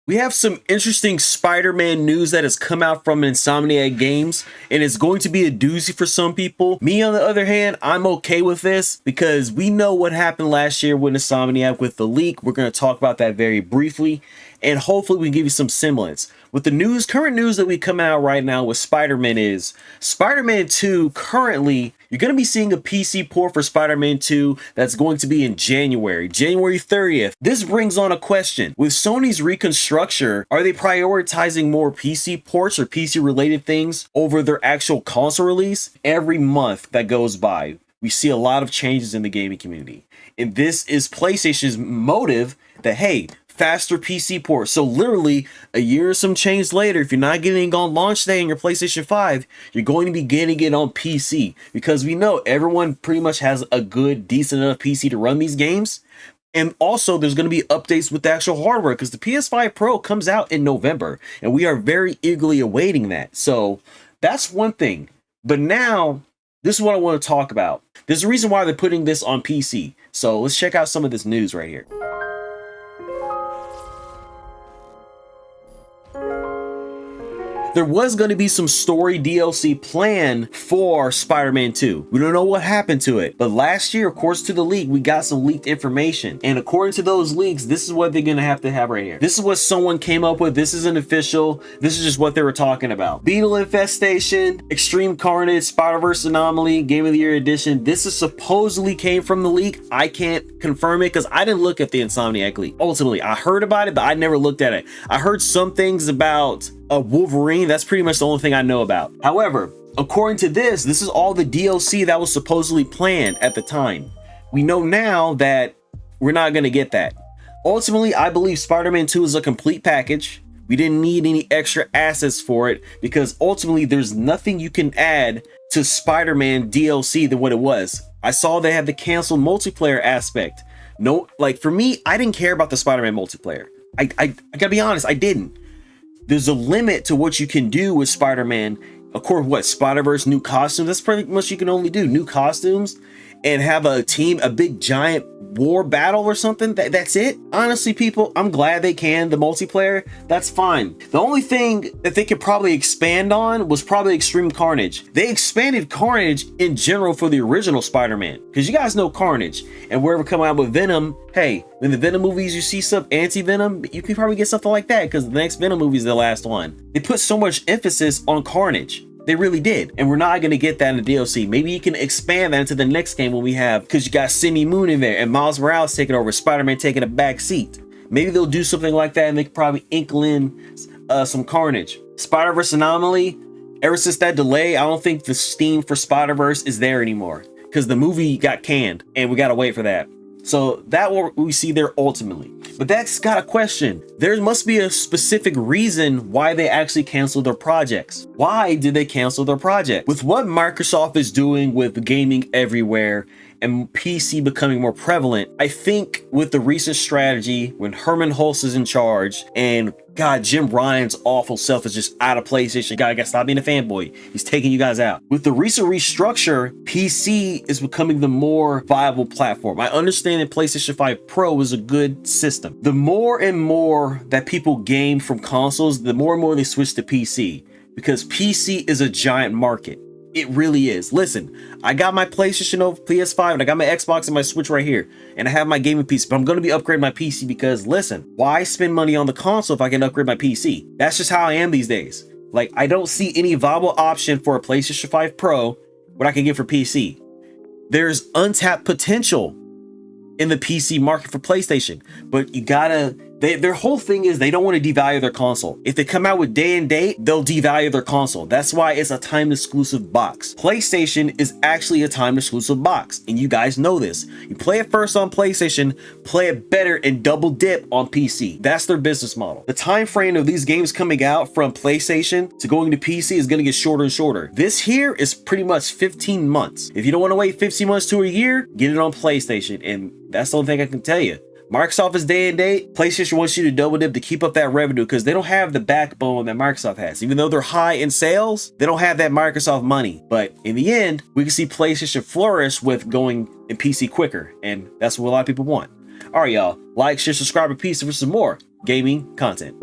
We have some interesting Spider-Man news that has come out from Insomniac Games, and it's going to be a doozy for some people. Me, on the other hand, I'm okay with this because we know what happened last year with Insomniac with the leak. We're going to talk about that very briefly, and hopefully we can give you some semblance. With the current news that we come out right now with Spider-Man is Spider-Man 2 currently, you're going to be seeing a PC port for Spider-Man 2 that's going to be in January 30th. This brings on a question. With Sony's reconstruction, are they prioritizing more PC ports or PC related things over their actual console release? Every month that goes by, we see a lot of changes in the gaming community. And this is PlayStation's motive that, hey, faster PC ports. So literally a year or some change later, if you're not getting it on launch day in your PlayStation 5, you're going to be getting it on PC because we know everyone pretty much has a good, decent enough PC to run these games. And also there's going to be updates with the actual hardware because the PS5 Pro comes out in November and we are very eagerly awaiting that. So that's one thing. But now this is what I want to talk about. There's a reason why they're putting this on PC. So let's check out some of this news right here. There was going to be some story DLC planned for Spider-Man 2. We don't know what happened to it, but last year, according to the leak, we got some leaked information. And according to those leaks, this is what they're going to have right here. This is what someone came up with. This isn't official. This is just what they were talking about. Beetle Infestation, Extreme Carnage, Spider-Verse Anomaly, Game of the Year Edition. This is supposedly came from the leak. I can't confirm it because I didn't look at the Insomniac leak. Ultimately, I heard about it, but I never looked at it. I heard some things about Wolverine. That's pretty much the only thing I know about. However, according to this is all the DLC that was supposedly planned at the time. We know now that we're not going to get that. Ultimately, I believe Spider-Man 2 is a complete package. We didn't need any extra assets for it because ultimately there's nothing you can add to Spider-Man DLC than what it was. I saw they had the canceled multiplayer aspect. No, like for me, I didn't care about the Spider-Man multiplayer. I gotta be honest, I didn't. There's a limit to what you can do with Spider-Man. Of course, what, Spider-Verse, new costumes, that's pretty much you can only do. New costumes and have a team, a big giant war battle or something. That's it. Honestly, people, I'm glad they can. The multiplayer, that's fine. The only thing that they could probably expand on was probably Extreme Carnage. They expanded Carnage in general for the original Spider-Man because you guys know Carnage. And wherever come out with Venom, hey, in the Venom movies you see some anti-Venom, you can probably get something like that because the next Venom movie is the last one. They put so much emphasis on Carnage. They really did. And we're not going to get that in the DLC. Maybe you can expand that into the next game when we have, because you got Simi Moon in there and Miles Morales taking over, Spider-Man taking a back seat. Maybe they'll do something like that and they could probably inkle in some Carnage. Spider-Verse Anomaly, ever since that delay, I don't think the steam for Spider-Verse is there anymore because the movie got canned and we got to wait for that. So that what we see there ultimately. But that's got a question. There must be a specific reason why they actually canceled their projects. Why did they cancel their project? With what Microsoft is doing with gaming everywhere and PC becoming more prevalent, I think with the recent strategy, when Herman Hulst is in charge and God, Jim Ryan's awful self is just out of PlayStation. God, I gotta stop being a fanboy. He's taking you guys out. With the recent restructure, PC is becoming the more viable platform. I understand that PlayStation 5 Pro is a good system. The more and more that people game from consoles, the more and more they switch to PC because PC is a giant market. It really is. Listen, I got my PlayStation over PS5 and I got my Xbox and my Switch right here. And I have my gaming PC, but I'm going to be upgrading my PC because listen, why spend money on the console if I can upgrade my PC? That's just how I am these days. Like, I don't see any viable option for a PlayStation 5 Pro what I can get for PC. There's untapped potential in the PC market for PlayStation, but you gotta, their whole thing is they don't want to devalue their console. If they come out with day and date, they'll devalue their console. That's why it's a time exclusive box. PlayStation is actually a time exclusive box, and you guys know this. You play it first on PlayStation, play it better and double dip on PC. That's their business model. The time frame of these games coming out from PlayStation to going to PC is going to get shorter and shorter. This here is pretty much 15 months. If you don't want to wait 15 months to a year, get it on PlayStation, and that's the only thing I can tell you. Microsoft is day and date. PlayStation wants you to double dip to keep up that revenue because they don't have the backbone that Microsoft has. Even though they're high in sales, they don't have that Microsoft money. But in the end, we can see PlayStation flourish with going in PC quicker. And that's what a lot of people want. All right, y'all. Like, share, subscribe, and peace for some more gaming content.